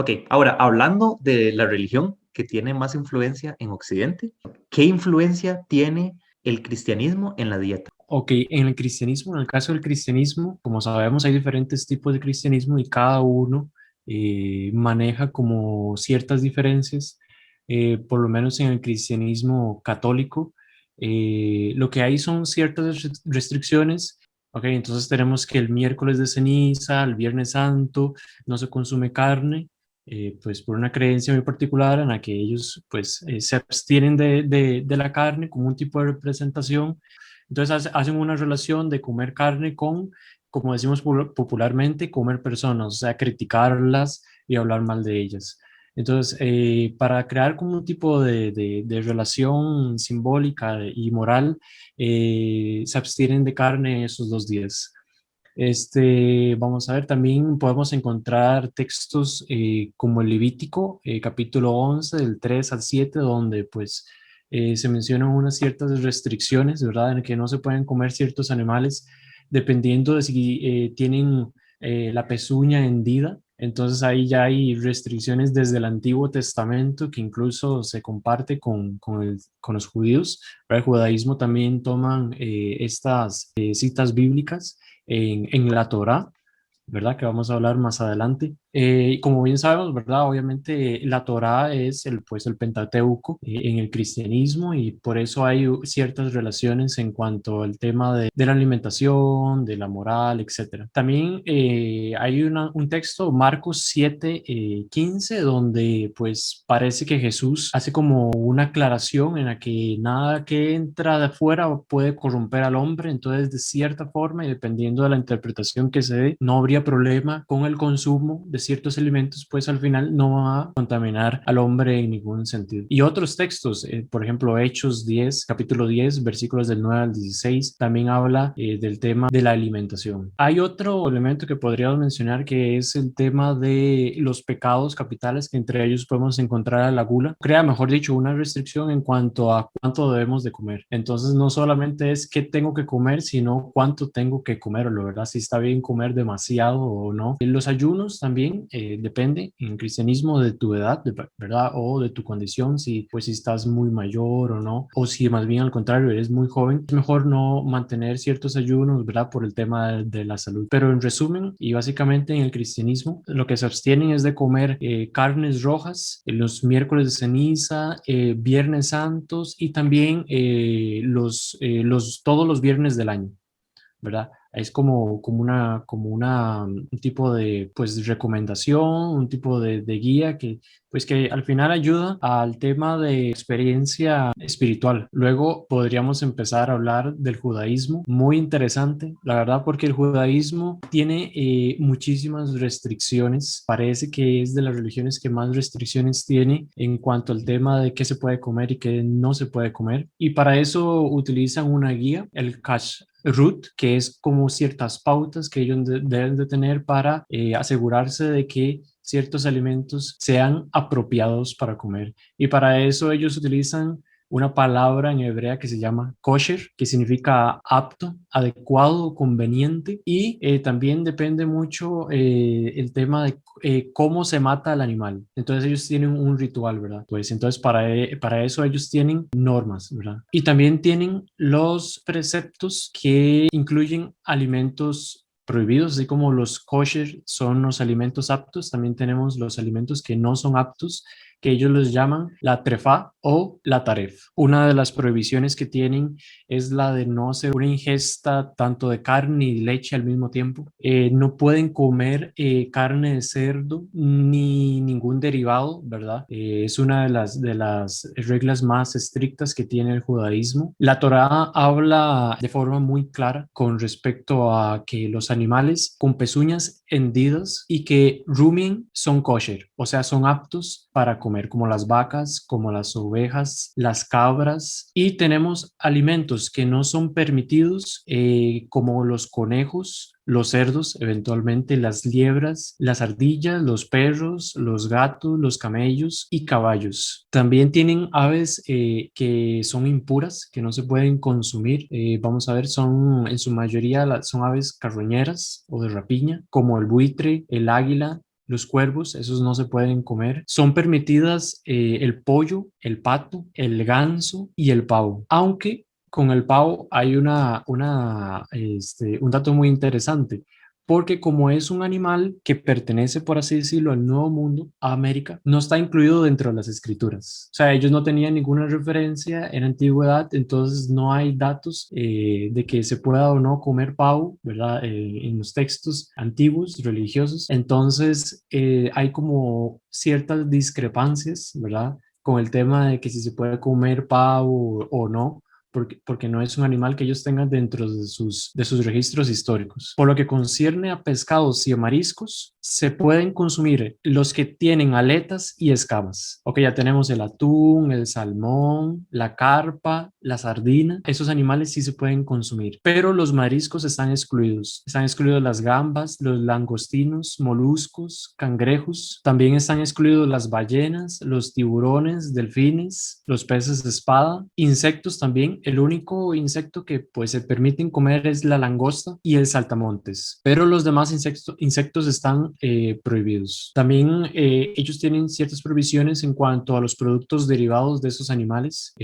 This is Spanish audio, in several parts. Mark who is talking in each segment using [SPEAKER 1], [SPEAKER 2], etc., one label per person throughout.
[SPEAKER 1] Ok, ahora hablando de la religión que tiene más influencia en Occidente, ¿qué influencia tiene el cristianismo en la dieta?
[SPEAKER 2] Ok, en el cristianismo, en el caso del cristianismo, como sabemos, hay diferentes tipos de cristianismo y cada uno maneja como ciertas diferencias. Por lo menos en el cristianismo católico, lo que hay son ciertas restricciones. Ok, entonces tenemos que el miércoles de ceniza, el viernes santo, no se consume carne, pues por una creencia muy particular en la que ellos pues se abstienen de la carne como un tipo de representación. Entonces hacen una relación de comer carne con, como decimos popularmente, comer personas, o sea, criticarlas y hablar mal de ellas. Entonces, para crear como un tipo de relación simbólica y moral, se abstienen de carne esos 2 días. Vamos a ver, también podemos encontrar textos como el Levítico, capítulo 11 del 3 al 7 donde pues se mencionan unas ciertas restricciones, ¿verdad? En que no se pueden comer ciertos animales dependiendo de si tienen la pezuña hendida. Entonces ahí ya hay restricciones desde el Antiguo Testamento que incluso se comparte con los judíos. ¿Verdad? El judaísmo también toman estas citas bíblicas en la Torá, ¿verdad? Que vamos a hablar más adelante. Como bien sabemos, ¿verdad? Obviamente la Torá es pues, el Pentateuco en el cristianismo y por eso hay ciertas relaciones en cuanto al tema de la alimentación, de la moral, etcétera. También hay un texto, Marcos 7, 15, donde pues parece que Jesús hace como una aclaración en la que nada que entra de afuera puede corromper al hombre, entonces de cierta forma y dependiendo de la interpretación que se dé, no habría problema con el consumo de ciertos alimentos, pues al final no va a contaminar al hombre en ningún sentido. Y otros textos, por ejemplo, Hechos 10, capítulo 10, versículos del 9 al 16, también habla del tema de la alimentación. Hay otro elemento que podríamos mencionar que es el tema de los pecados capitales, que entre ellos podemos encontrar la gula. Crea, mejor dicho, una restricción en cuanto a cuánto debemos de comer. Entonces, no solamente es qué tengo que comer, sino cuánto tengo que comerlo, ¿verdad? Si está bien comer demasiado o no. Los ayunos también depende en el cristianismo de tu edad, ¿verdad? O de tu condición, si pues si estás muy mayor o no, o si más bien al contrario eres muy joven, es mejor no mantener ciertos ayunos, ¿verdad? Por el tema de la salud. Pero en resumen, y básicamente en el cristianismo, lo que se abstienen es de comer carnes rojas, los miércoles de ceniza, viernes santos y también todos los viernes del año. ¿Verdad? Es un tipo de, pues, recomendación, un tipo de guía que, pues, que al final ayuda al tema de experiencia espiritual. Luego podríamos empezar a hablar del judaísmo, muy interesante, la verdad, porque el judaísmo tiene muchísimas restricciones. Parece que es de las religiones que más restricciones tiene en cuanto al tema de qué se puede comer y qué no se puede comer. Y para eso utilizan una guía, el Kashrut, que es como ciertas pautas que ellos deben de tener para asegurarse de que ciertos alimentos sean apropiados para comer. Y para eso ellos utilizan una palabra en hebrea que se llama kosher, que significa apto, adecuado, conveniente, y también depende mucho el tema de cómo se mata al animal. Entonces ellos tienen un ritual, ¿verdad? Pues entonces para eso ellos tienen normas, ¿verdad? Y también tienen los preceptos que incluyen alimentos prohibidos, así como los kosher son los alimentos aptos, también tenemos los alimentos que no son aptos, que ellos los llaman la trefá o la taref. Una de las prohibiciones que tienen es la de no hacer una ingesta tanto de carne y leche al mismo tiempo. No pueden comer carne de cerdo ni ningún derivado, ¿verdad? Es una de las reglas más estrictas que tiene el judaísmo. La Torá habla de forma muy clara con respecto a que los animales con pezuñas hendidas y que rumien son kosher, o sea, son aptos para comer, como las vacas, como las ovejas, las cabras, y tenemos alimentos que no son permitidos, como los conejos, los cerdos, eventualmente las liebras, las ardillas, los perros, los gatos, los camellos y caballos. También tienen aves que son impuras, que no se pueden consumir. Vamos a ver, son en su mayoría son aves carroñeras o de rapiña, como el buitre, el águila, los cuervos, esos no se pueden comer. Son permitidas el pollo, el pato, el ganso y el pavo, aunque con el pavo hay un dato muy interesante, porque como es un animal que pertenece, por así decirlo, al Nuevo Mundo, a América, no está incluido dentro de las escrituras. O sea, ellos no tenían ninguna referencia en antigüedad, entonces no hay datos de que se pueda o no comer pavo, ¿verdad? En los textos antiguos, religiosos. Entonces, hay como ciertas discrepancias, ¿verdad? Con el tema de que si se puede comer pavo o no, porque no es un animal que ellos tengan dentro de sus registros históricos. Por lo que concierne a pescados y a mariscos, se pueden consumir los que tienen aletas y escamas. Ok, ya tenemos el atún, el salmón, la carpa, la sardina. Esos animales sí se pueden consumir, pero los mariscos están excluidos. Están excluidos las gambas, los langostinos, moluscos, cangrejos. También están excluidos las ballenas, los tiburones, delfines, los peces de espada, insectos también. El único insecto que pues se permiten comer es la langosta y el saltamontes, pero los demás insectos están prohibidos. También ellos tienen ciertas prohibiciones en cuanto a los productos derivados de esos animales,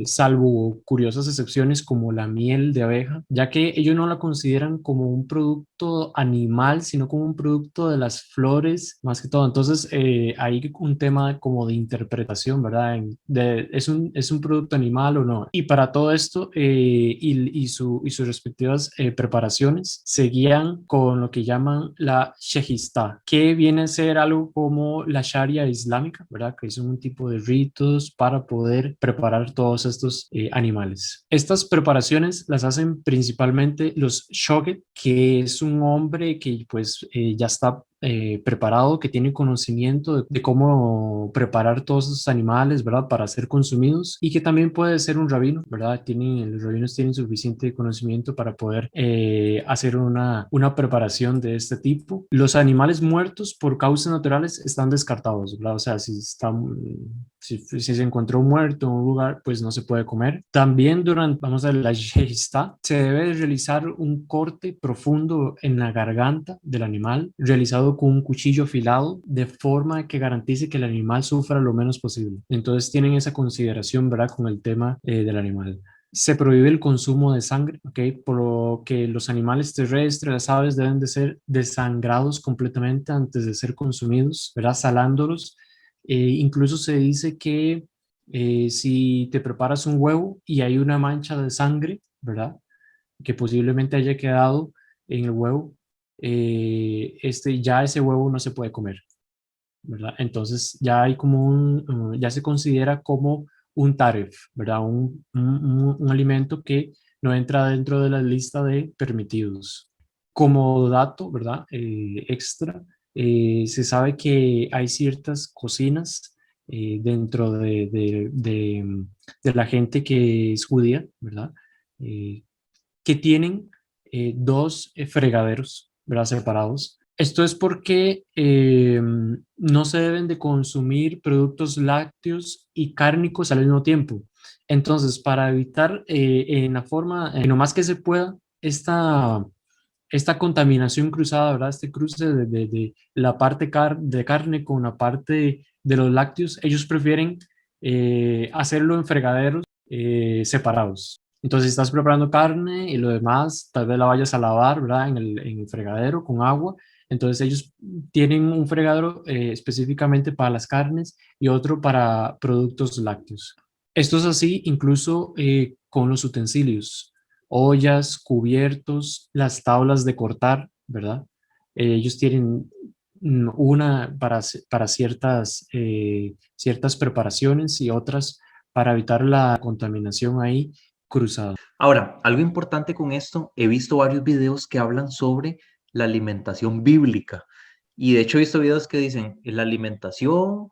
[SPEAKER 2] salvo curiosas excepciones como la miel de abeja, ya que ellos no la consideran como un producto animal, sino como un producto de las flores, más que todo. Entonces, hay un tema como de interpretación, ¿verdad? ¿Es un producto animal o no? Y para todo esto y sus respectivas preparaciones se guían con lo que llaman la Shehistá, que viene a ser algo como la Sharia islámica, ¿verdad? Que son un tipo de ritos para poder preparar todos estos animales. Estas preparaciones las hacen principalmente los shoghet, que es un hombre que pues ya está preparado, que tiene conocimiento de cómo preparar todos esos animales, ¿verdad? Para ser consumidos, y que también puede ser un rabino, ¿verdad? Los rabinos tienen suficiente conocimiento para poder hacer una preparación de este tipo. Los animales muertos por causas naturales están descartados, ¿verdad? O sea, si se encontró muerto en un lugar, pues no se puede comer. También vamos a ver, la yehistá, se debe realizar un corte profundo en la garganta del animal, realizado con un cuchillo afilado, de forma que garantice que el animal sufra lo menos posible. Entonces tienen esa consideración, ¿verdad? Con el tema del animal. Se prohíbe el consumo de sangre, ¿ok? Por lo que los animales terrestres, las aves, deben de ser desangrados completamente antes de ser consumidos, ¿verdad? Salándolos. Incluso se dice que si te preparas un huevo y hay una mancha de sangre, ¿verdad? Que posiblemente haya quedado en el huevo, ya ese huevo no se puede comer, ¿verdad? Entonces ya hay como ya se considera como un taref, ¿verdad? Un alimento que no entra dentro de la lista de permitidos. Como dato, ¿verdad? Extra, se sabe que hay ciertas cocinas dentro de la gente que es judía, ¿verdad? Eh, que tienen dos fregaderos, ¿verdad? Separados. Esto es porque no se deben de consumir productos lácteos y cárnicos al mismo tiempo. Entonces, para evitar en la forma, en lo más que se pueda, esta contaminación cruzada, ¿verdad? Este cruce de la parte de carne con la parte de los lácteos, ellos prefieren hacerlo en fregaderos separados. Entonces, si estás preparando carne y lo demás, tal vez la vayas a lavar, ¿verdad? En el fregadero con agua. Entonces, ellos tienen un fregadero específicamente para las carnes y otro para productos lácteos. Esto es así incluso con los utensilios, ollas, cubiertos, las tablas de cortar, ¿verdad? Ellos tienen una para ciertas preparaciones y otras para evitar la contaminación ahí cruzada.
[SPEAKER 1] Ahora, algo importante con esto, he visto varios videos que hablan sobre la alimentación bíblica. Y de hecho he visto videos que dicen la alimentación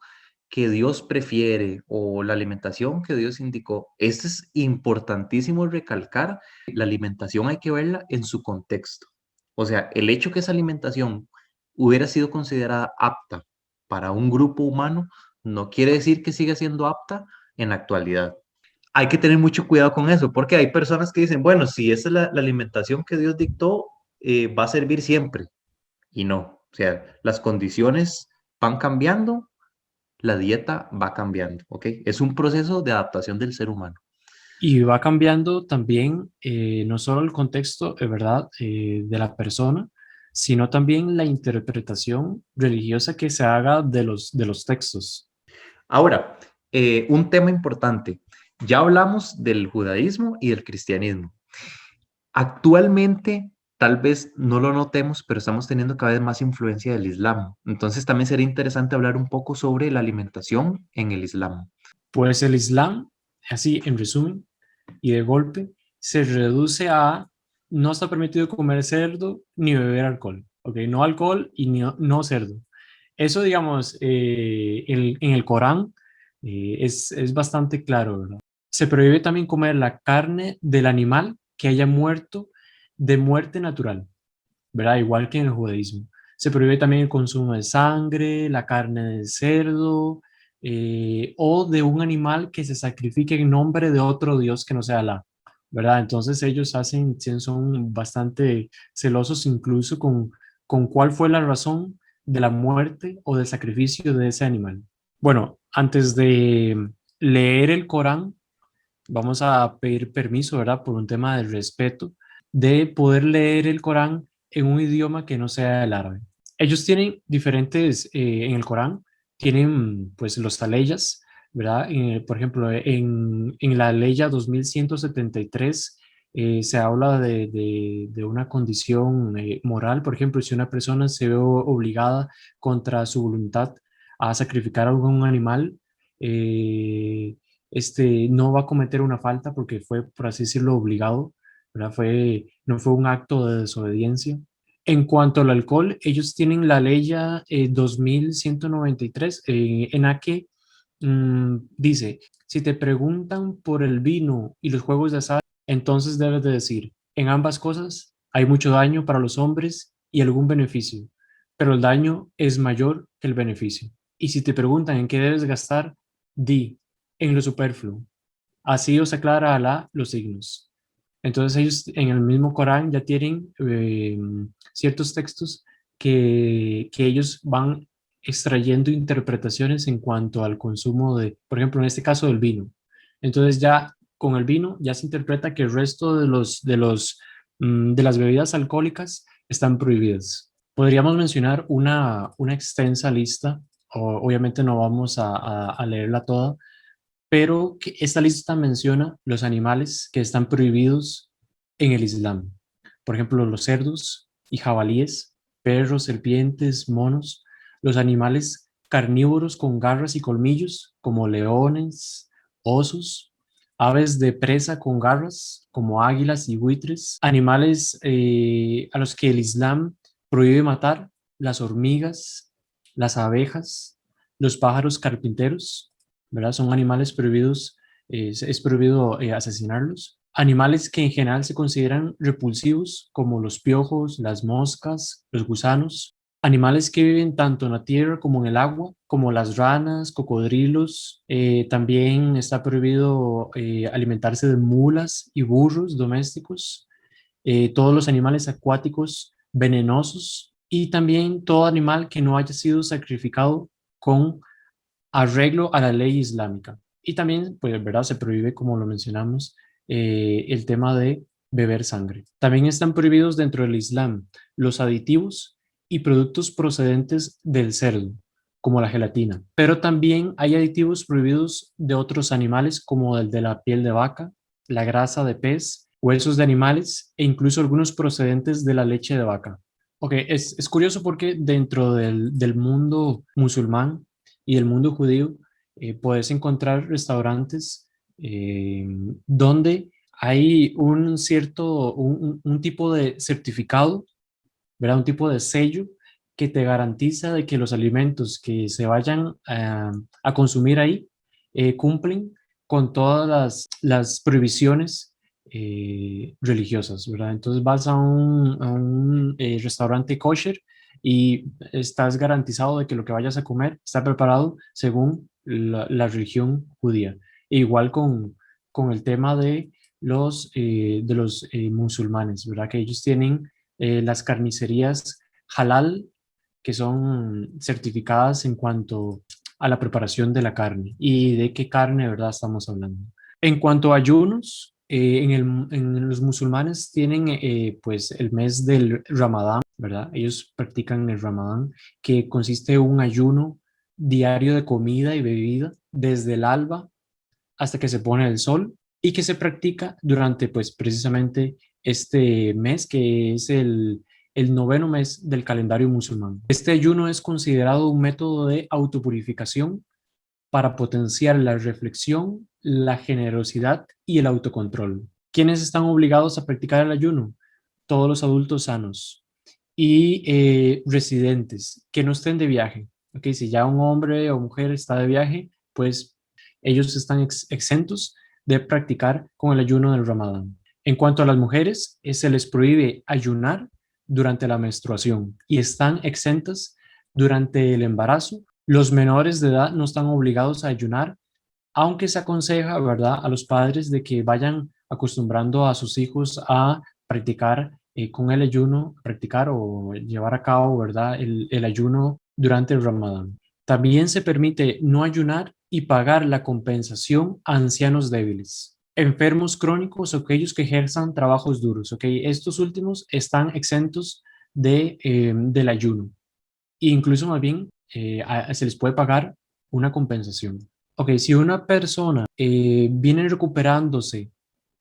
[SPEAKER 1] que Dios prefiere o la alimentación que Dios indicó. Esto es importantísimo recalcar. La alimentación hay que verla en su contexto. O sea, el hecho que esa alimentación hubiera sido considerada apta para un grupo humano no quiere decir que siga siendo apta en la actualidad. Hay que tener mucho cuidado con eso, porque hay personas que dicen, bueno, si esa es la alimentación que Dios dictó, va a servir siempre. Y no. O sea, las condiciones van cambiando, la dieta va cambiando, ¿ok? Es un proceso de adaptación del ser humano.
[SPEAKER 2] Y va cambiando también no solo el contexto, ¿verdad?, de la persona, sino también la interpretación religiosa que se haga de los textos.
[SPEAKER 1] Ahora, un tema importante. Ya hablamos del judaísmo y del cristianismo. Actualmente, tal vez no lo notemos, pero estamos teniendo cada vez más influencia del Islam. Entonces, también sería interesante hablar un poco sobre la alimentación en el Islam.
[SPEAKER 2] Pues el Islam, así en resumen y de golpe, se reduce a no está permitido comer cerdo ni beber alcohol, ¿ok? No alcohol y no cerdo. Eso, digamos, en el Corán es bastante claro, ¿verdad? Se prohíbe también comer la carne del animal que haya muerto de muerte natural, ¿verdad? Igual que en el judaísmo. Se prohíbe también el consumo de sangre, la carne de cerdo o de un animal que se sacrifique en nombre de otro dios que no sea Alá, ¿verdad? Entonces ellos son bastante celosos incluso con cuál fue la razón de la muerte o del sacrificio de ese animal. Bueno, antes de leer el Corán, vamos a pedir permiso, ¿verdad? Por un tema de respeto, de poder leer el Corán en un idioma que no sea el árabe. Ellos tienen diferentes, en el Corán, tienen pues los taleyas, ¿verdad? Por ejemplo, en la Leya 2173 se habla de una condición moral. Por ejemplo, si una persona se ve obligada contra su voluntad a sacrificar algún animal, no va a cometer una falta porque fue, por así decirlo, obligado, ¿verdad? No fue un acto de desobediencia. En cuanto al alcohol, ellos tienen la ley ya 2193 en la que dice, si te preguntan por el vino y los juegos de azar, entonces debes de decir, en ambas cosas hay mucho daño para los hombres y algún beneficio, pero el daño es mayor que el beneficio. Y si te preguntan en qué debes gastar, di, en lo superfluo. Así os aclara Alá los signos. Entonces ellos en el mismo Corán ya tienen ciertos textos que ellos van extrayendo interpretaciones en cuanto al consumo de, por ejemplo, en este caso del vino. Entonces ya con el vino ya se interpreta que el resto de las bebidas alcohólicas están prohibidas. Podríamos mencionar una extensa lista, obviamente no vamos a leerla toda, pero que esta lista menciona los animales que están prohibidos en el Islam. Por ejemplo, los cerdos y jabalíes, perros, serpientes, monos, los animales carnívoros con garras y colmillos, como leones, osos, aves de presa con garras, como águilas y buitres, animales a los que el Islam prohíbe matar, las hormigas, las abejas, los pájaros carpinteros, ¿verdad? Son animales prohibidos, es prohibido asesinarlos. Animales que en general se consideran repulsivos, como los piojos, las moscas, los gusanos. Animales que viven tanto en la tierra como en el agua, como las ranas, cocodrilos. También está prohibido alimentarse de mulas y burros domésticos. Todos los animales acuáticos venenosos y también todo animal que no haya sido sacrificado con arreglo a la ley islámica. Y también, pues, ¿verdad? Se prohíbe, como lo mencionamos, el tema de beber sangre. También están prohibidos dentro del Islam los aditivos y productos procedentes del cerdo, como la gelatina. Pero también hay aditivos prohibidos de otros animales, como el de la piel de vaca, la grasa de pez, huesos de animales e incluso algunos procedentes de la leche de vaca. Ok, es curioso porque dentro del mundo musulmán y el mundo judío, puedes encontrar restaurantes eh, donde hay un tipo de certificado, ¿verdad? Un tipo de sello que te garantiza de que los alimentos que se vayan a consumir ahí cumplen con todas las prohibiciones religiosas, ¿verdad? Entonces vas a un restaurante kosher y estás garantizado de que lo que vayas a comer está preparado según la religión judía. E igual con el tema de los musulmanes, ¿verdad? Que ellos tienen las carnicerías halal que son certificadas en cuanto a la preparación de la carne y de qué carne, ¿verdad?, estamos hablando. En cuanto a ayunos, en los musulmanes tienen pues el mes del Ramadán, ¿verdad? Ellos practican el Ramadán, que consiste en un ayuno diario de comida y bebida desde el alba hasta que se pone el sol y que se practica durante pues precisamente este mes que es el noveno mes del calendario musulmán. Este ayuno es considerado un método de autopurificación para potenciar la reflexión, la generosidad y el autocontrol. ¿Quiénes están obligados a practicar el ayuno? Todos los adultos sanos y residentes que no estén de viaje. Okay, si ya un hombre o mujer está de viaje, pues ellos están exentos de practicar con el ayuno del Ramadán. En cuanto a las mujeres, se les prohíbe ayunar durante la menstruación y están exentas durante el embarazo. Los menores de edad no están obligados a ayunar, aunque se aconseja, ¿verdad?, a los padres de que vayan acostumbrando a sus hijos a practicar con el ayuno, practicar o llevar a cabo, ¿verdad?, el ayuno durante el Ramadán. También se permite no ayunar y pagar la compensación a ancianos débiles, enfermos crónicos o aquellos que ejerzan trabajos duros. ¿Okay? Estos últimos están exentos del ayuno. E incluso más bien se les puede pagar una compensación. Ok, si una persona viene recuperándose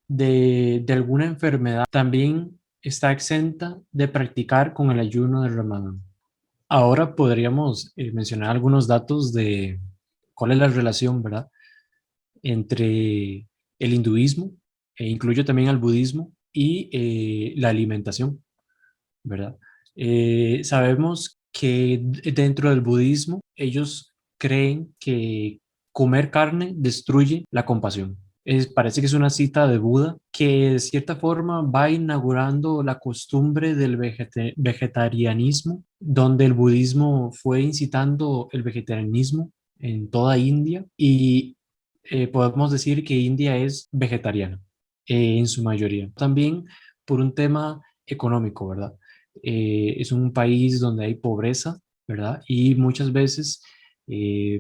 [SPEAKER 2] de alguna enfermedad, también está exenta de practicar con el ayuno del Ramadán. Ahora podríamos mencionar algunos datos de cuál es la relación, ¿verdad?, entre el hinduismo, e incluye también al budismo, y la alimentación, ¿verdad? Sabemos que dentro del budismo ellos creen que comer carne destruye la compasión. Parece que es una cita de Buda que de cierta forma va inaugurando la costumbre del vegetarianismo, donde el budismo fue incitando el vegetarianismo en toda India y podemos decir que India es vegetariana en su mayoría. También por un tema económico, ¿verdad? Es un país donde hay pobreza, ¿verdad? Y muchas veces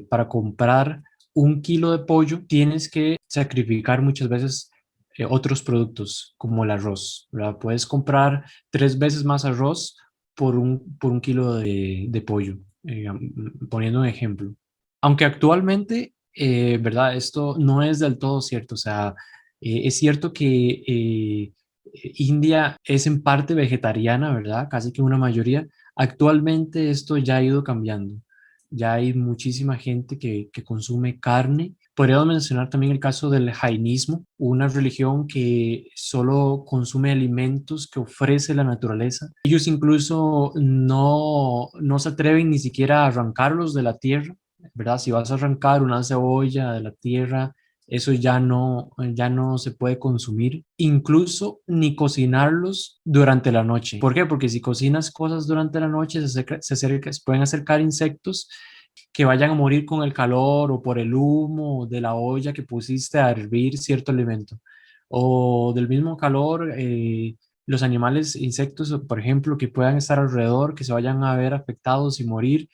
[SPEAKER 2] para comprar 1 kilo de pollo tienes que sacrificar muchas veces otros productos como el arroz, ¿verdad? Puedes comprar 3 veces más arroz por un kilo de pollo, poniendo un ejemplo. Aunque actualmente, ¿verdad? Esto no es del todo cierto, o sea, es cierto que India es en parte vegetariana, ¿verdad? Casi que una mayoría. Actualmente esto ya ha ido cambiando. Ya hay muchísima gente que consume carne. Podríamos mencionar también el caso del jainismo, una religión que solo consume alimentos que ofrece la naturaleza. Ellos incluso no se atreven ni siquiera a arrancarlos de la tierra, ¿verdad? Si vas a arrancar una cebolla de la tierra, eso ya no se puede consumir, incluso ni cocinarlos durante la noche. ¿Por qué? Porque si cocinas cosas durante la noche, se pueden acercar insectos que vayan a morir con el calor o por el humo de la olla que pusiste a hervir cierto alimento. O del mismo calor, los animales, insectos, por ejemplo, que puedan estar alrededor, que se vayan a ver afectados y morir,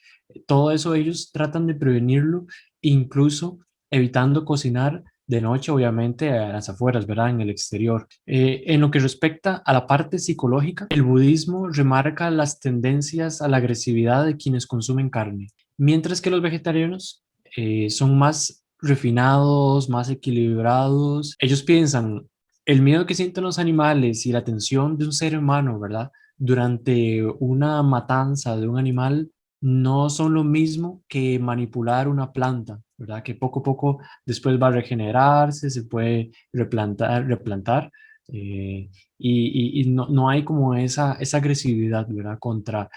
[SPEAKER 2] todo eso ellos tratan de prevenirlo, incluso evitando cocinar de noche, obviamente, a las afueras, ¿verdad? En el exterior. En lo que respecta a la parte psicológica, el budismo remarca las tendencias a la agresividad de quienes consumen carne, mientras que los vegetarianos son más refinados, más equilibrados. Ellos piensan, el miedo que sienten los animales y la tensión de un ser humano, ¿verdad? Durante una matanza de un animal no son lo mismo que manipular una planta, ¿verdad? Que poco a poco después va a regenerarse, se puede replantar y no hay como esa agresividad, ¿verdad? Contra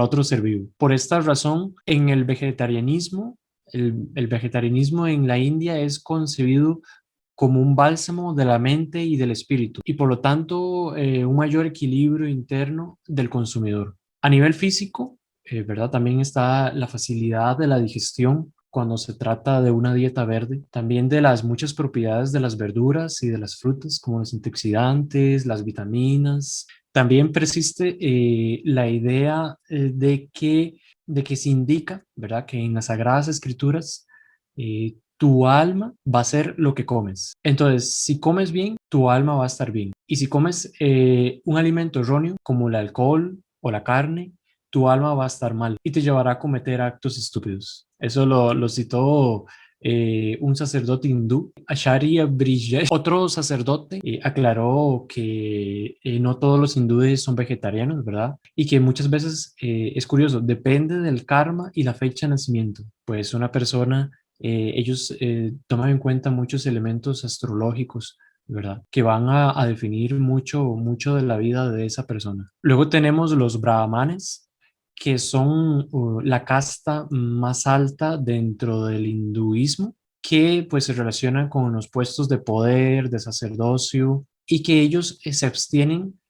[SPEAKER 2] otro ser vivo. Por esta razón, en el vegetarianismo, el vegetarianismo en la India es concebido como un bálsamo de la mente y del espíritu, y por lo tanto un mayor equilibrio interno del consumidor. A nivel físico, ¿verdad? También está la facilidad de la digestión cuando se trata de una dieta verde, también de las muchas propiedades de las verduras y de las frutas, como los antioxidantes, las vitaminas. También persiste la idea de que de que se indica, ¿verdad? Que en las Sagradas Escrituras tu alma va a ser lo que comes. Entonces, si comes bien, tu alma va a estar bien. Y si comes un alimento erróneo, como el alcohol o la carne, tu alma va a estar mal y te llevará a cometer actos estúpidos. Eso lo citó un sacerdote hindú, Acharya Brijesh. Otro sacerdote aclaró que no todos los hindúes son vegetarianos, ¿verdad? Y que muchas veces es curioso, depende del karma y la fecha de nacimiento. Pues una persona, ellos toman en cuenta muchos elementos astrológicos, ¿verdad? Que van a definir mucho de la vida de esa persona. Luego tenemos los brahmanes, que son la casta más alta dentro del hinduismo, que pues se relacionan con los puestos de poder, de sacerdocio, y que ellos se abstienen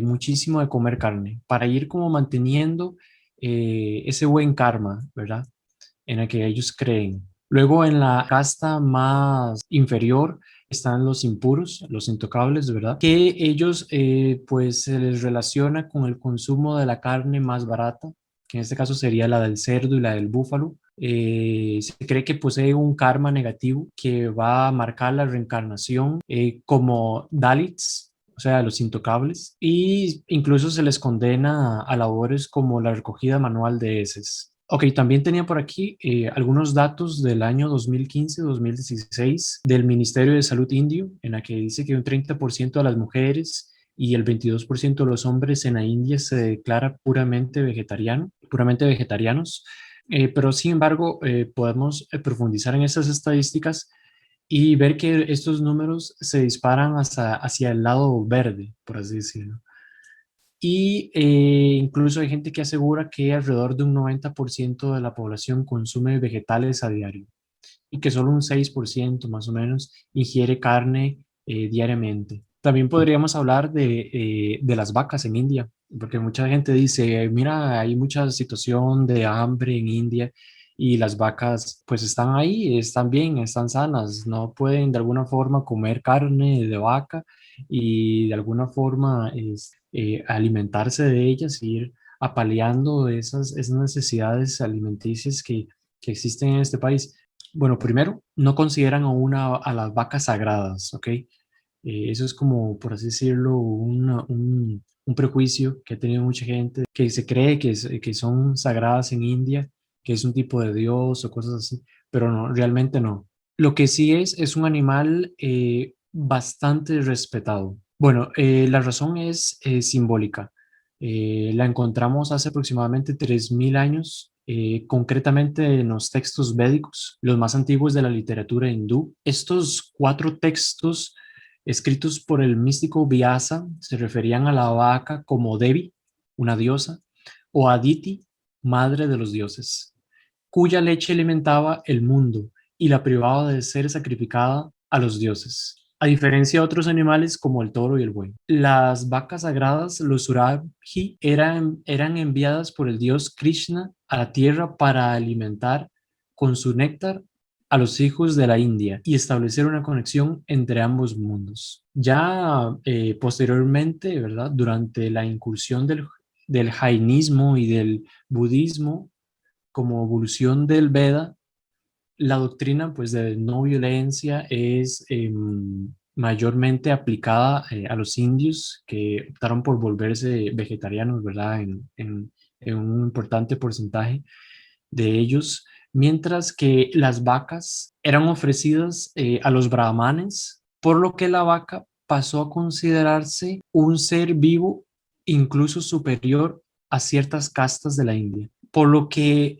[SPEAKER 2] muchísimo de comer carne para ir como manteniendo ese buen karma, ¿verdad? En el que ellos creen. Luego en la casta más inferior están los impuros, los intocables, ¿verdad? Que ellos pues se les relaciona con el consumo de la carne más barata, que en este caso sería la del cerdo y la del búfalo. Se cree que posee un karma negativo que va a marcar la reencarnación como Dalits, o sea, los intocables, y incluso se les condena a labores como la recogida manual de heces. Ok, también tenía por aquí algunos datos del año 2015-2016 del Ministerio de Salud indio, en la que dice que un 30% de las mujeres y el 22% de los hombres en la India se declara puramente vegetarianos. Pero sin embargo, podemos profundizar en esas estadísticas y ver que estos números se disparan hacia el lado verde, por así decirlo. Y incluso hay gente que asegura que alrededor de un 90% de la población consume vegetales a diario y que solo un 6% más o menos ingiere carne diariamente. También podríamos hablar de las vacas en India, porque mucha gente dice, mira, hay mucha situación de hambre en India y las vacas pues están ahí, están bien, están sanas, no pueden de alguna forma comer carne de vaca y de alguna forma alimentarse de ellas y ir apaleando esas necesidades alimenticias que existen en este país. Bueno, primero, no consideran a las vacas sagradas, ¿ok? Eso es como, por así decirlo, un prejuicio que ha tenido mucha gente, que se cree que son sagradas en India, que es un tipo de dios o cosas así, pero no, realmente no. Lo que sí es un animal bastante respetado. Bueno, la razón es simbólica. La encontramos hace aproximadamente 3.000 años, concretamente en los textos védicos, los más antiguos de la literatura hindú. Estos 4 textos escritos por el místico Vyasa se referían a la vaca como Devi, una diosa, o Aditi, madre de los dioses, cuya leche alimentaba el mundo y la privaba de ser sacrificada a los dioses. A diferencia de otros animales como el toro y el buey. Las vacas sagradas, los Surabhi, eran enviadas por el dios Krishna a la tierra para alimentar con su néctar a los hijos de la India y establecer una conexión entre ambos mundos. Ya posteriormente, ¿verdad? Durante la incursión del jainismo y del budismo como evolución del Veda, la doctrina pues de no violencia es mayormente aplicada a los indios que optaron por volverse vegetarianos, ¿verdad? En un importante porcentaje de ellos, mientras que las vacas eran ofrecidas a los brahmanes, por lo que la vaca pasó a considerarse un ser vivo incluso superior a ciertas castas de la India. Por lo que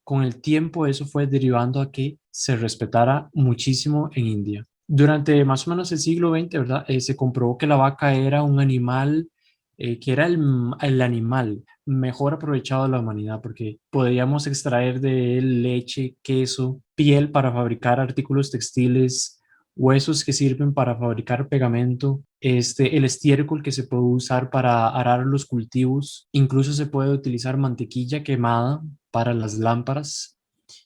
[SPEAKER 2] con el tiempo eso fue derivando a que se respetara muchísimo en India. Durante más o menos el siglo XX, ¿verdad? Se comprobó que la vaca era un animal, que era el animal mejor aprovechado de la humanidad, porque podríamos extraer de él leche, queso, piel para fabricar artículos textiles, huesos que sirven para fabricar pegamento, el estiércol que se puede usar para arar los cultivos, incluso se puede utilizar mantequilla quemada para las lámparas.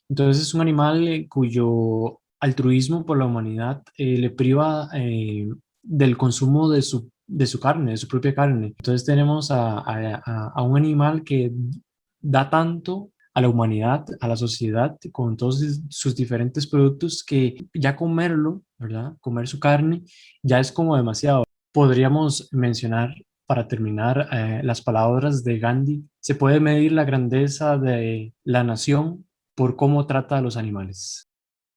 [SPEAKER 2] Entonces es un animal cuyo altruismo por la humanidad le priva del consumo de su de su carne, de su propia carne. Entonces tenemos a un animal que da tanto a la humanidad, a la sociedad, con todos sus diferentes productos, que ya comerlo, ¿verdad? Comer su carne ya es como demasiado. Podríamos mencionar, para terminar, las palabras de Gandhi: se puede medir la grandeza de la nación por cómo trata a los animales.